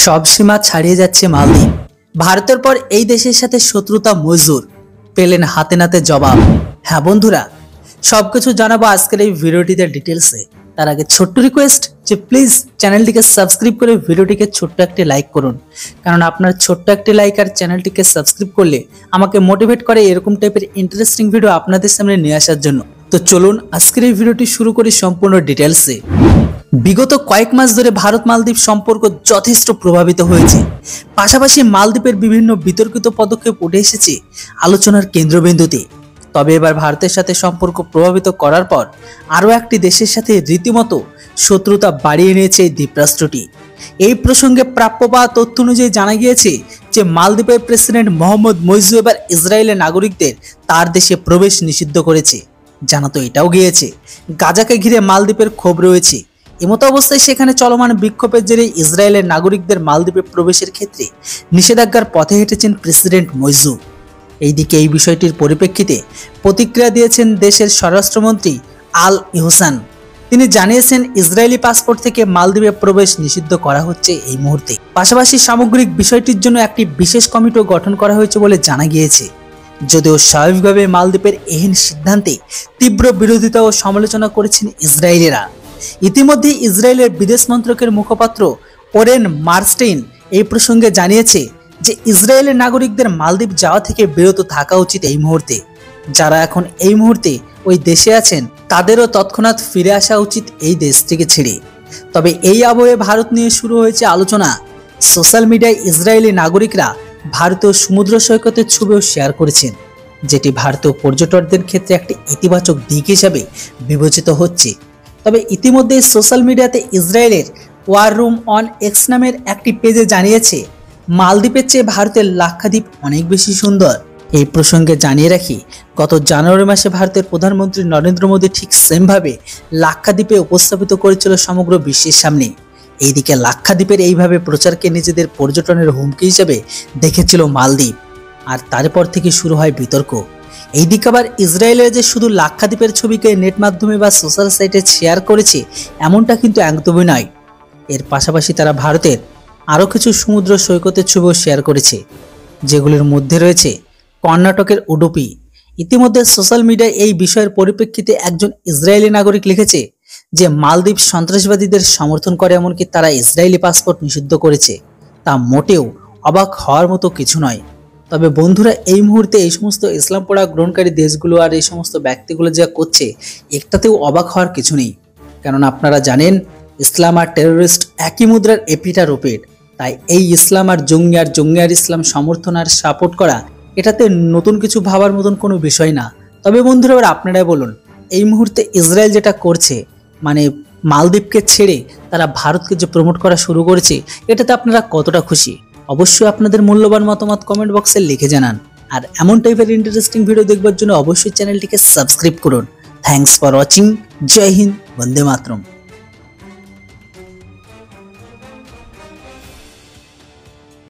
সব সীমা ছাড়িয়ে যাচ্ছে মালদ্বীপ। ভারতের পর এই দেশের সাথে শত্রুতা মজুর, পেলেন হাতে নাতে জবাব। হ্যাঁ বন্ধুরা, সবকিছু জানাবো আজকের এই ভিডিওটিতে ডিটেলসে। তার আগে ছোট্ট রিকোয়েস্ট যে প্লিজ চ্যানেলটিকে সাবস্ক্রাইব করে ভিডিওটিকে ছোট্ট একটি লাইক করুন, কারণ আপনার ছোট্ট একটি লাইক আর চ্যানেলটিকে সাবস্ক্রাইব করলে আমাকে মোটিভেট করে এরকম টাইপের ইন্টারেস্টিং ভিডিও আপনাদের সামনে নিয়ে আসার জন্য। তো চলুন আজকের এই ভিডিওটি শুরু করি সম্পূর্ণ ডিটেলসে। বিগত কয়েক মাস ধরে ভারত মালদ্বীপ সম্পর্ক যথেষ্ট প্রভাবিত হয়েছে। পাশাপাশি মালদ্বীপের বিভিন্ন বিতর্কিত পদক্ষেপ উঠে এসেছে আলোচনার কেন্দ্রবিন্দুতে। তবে এবার ভারতের সাথে সম্পর্ক প্রভাবিত করার পর আরও একটি দেশের সাথে রীতিমতো শত্রুতা বাড়িয়ে নিয়েছে এই দ্বীপরাষ্ট্রটি। এই প্রসঙ্গে প্রাপ্য পাওয়া তথ্য অনুযায়ী জানা গিয়েছে যে মালদ্বীপের প্রেসিডেন্ট মোহাম্মদ মুইজ্জু এবার ইসরায়েলের নাগরিকদের তার দেশে প্রবেশ নিষিদ্ধ করেছে। জানা তো এটাও গিয়েছে গাজাকে ঘিরে মালদ্বীপের ক্ষোভ রয়েছে। এমতো অবস্থায় সেখানে চলমান বিক্ষোভের জেরে ইসরায়েলের নাগরিকদের মালদ্বীপে প্রবেশের ক্ষেত্রে নিষেধাজ্ঞার পথে হেঁটেছেন প্রেসিডেন্ট মুইজ্জু। এইদিকে এই বিষয়টির পরিপ্রেক্ষিতে প্রতিক্রিয়া দিয়েছেন দেশের স্বরাষ্ট্রমন্ত্রী আল ইহসান। তিনি জানিয়েছেন ইসরায়েলি পাসপোর্ট থেকে মালদ্বীপে প্রবেশ নিষিদ্ধ করা হচ্ছে এই মুহূর্তে। পাশাপাশি সামগ্রিক বিষয়টির জন্য একটি বিশেষ কমিটিও গঠন করা হয়েছে বলে জানা গিয়েছে। যদিও স্বাভাবিকভাবে মালদ্বীপের এহেন সিদ্ধান্তে তীব্র বিরোধিতা ও সমালোচনা করেছেন ইসরায়েলিরা। ইতিমধ্যে ইসরায়েলের বিদেশ মন্ত্রকের মুখপাত্র ওরেন মার্স্টেইন এই প্রসঙ্গে জানিয়েছে যে ইসরায়েলের নাগরিকদের মালদ্বীপ যাওয়া থেকে বিরত থাকা উচিত এই মুহূর্তে। যারা এখন এই মুহূর্তে ওই দেশে আছেন তাদেরও তৎক্ষণাৎ ফিরে আসা উচিত এই দেশ থেকে ছেড়ে। তবে এই আবহে ভারত নিয়ে শুরু হয়েছে আলোচনা। সোশ্যাল মিডিয়ায় ইসরায়েলি নাগরিকরা ভারতীয় সমুদ্র সৈকতের ছবিও শেয়ার করেছেন, যেটি ভারতীয় পর্যটকদের ক্ষেত্রে একটি ইতিবাচক দিক হিসাবে বিবেচিত হচ্ছে। তবে ইতিমধ্যে সোশ্যাল মিডিয়াতে ইসরায়েলের ওয়ার রুম অন এক্স নামের একটি পেজে জানিয়েছে মালদ্বীপের চেয়ে ভারতের লাক্ষাদ্বীপ অনেক বেশি সুন্দর। এই প্রসঙ্গে জানিয়ে রাখি, গত জানুয়ারি মাসে ভারতের প্রধানমন্ত্রী নরেন্দ্র মোদী ঠিক সেমভাবে লাক্ষাদ্বীপে উপস্থাপিত করেছিল সমগ্র বিশ্বের সামনে। এইদিকে লাক্ষাদ্বীপের এইভাবে প্রচারকে নিজেদের পর্যটনের হুমকি হিসেবে দেখেছিল মালদ্বীপ, আর তারপর থেকে শুরু হয় বিতর্ক। এইদিকে আবার ইসরায়েলের যে শুধু লাক্ষাদ্বীপের ছবিকে নেট মাধ্যমে বা সোশ্যাল সাইটে শেয়ার করেছে এমনটা কিন্তু একদমই নয়। এর পাশাপাশি তারা ভারতের আরও কিছু সমুদ্র সৈকতের ছবিও শেয়ার করেছে, যেগুলির মধ্যে রয়েছে কর্ণাটকের উডুপি। ইতিমধ্যে সোশ্যাল মিডিয়ায় এই বিষয়ের পরিপ্রেক্ষিতে একজন ইসরায়েলি নাগরিক লিখেছে যে মালদ্বীপ সন্ত্রাসবাদীদের সমর্থন করে, এমনকি তারা ইসরায়েলি পাসপোর্ট নিষিদ্ধ করেছে। তা মোটেও অবাক হওয়ার মতো কিছু নয়। তবে বন্ধুরা, এই মুহূর্তে এই সমস্ত ইসলাম পড়া গ্রহণকারী দেশগুলো আর এই সমস্ত ব্যক্তিগুলো যা করছে একটাতেও অবাক হওয়ার কিছু নেই। কারণ আপনারা জানেন ইসলাম আর টেরোরিস্ট একই মুদ্রার এপিঠ আর ওপিঠ। তাই এই ইসলাম আর জঙ্গি আর ইসলাম সমর্থন আর সাপোর্ট করা এটাতে নতুন কিছু ভাবার মতন কোনো বিষয় না। তবে বন্ধুরা, এবার আপনারাই বলুন, এই মুহূর্তে ইসরায়েল যেটা করছে, মানে মালদ্বীপকে ছেড়ে তারা ভারতকে যে প্রমোট করা শুরু করেছে, এটাতে আপনারা কতটা খুশি? অবশ্যই আপনাদের মূল্যবান মতামত কমেন্ট বক্সে লিখে জানান। আর এমন টাইপের ইন্টারেস্টিং ভিডিও দেখবার জন্য অবশ্যই চ্যানেলটিকে সাবস্ক্রাইব করুন। Thanks for watching. জয় হিন্দ, বন্দে মাতরম।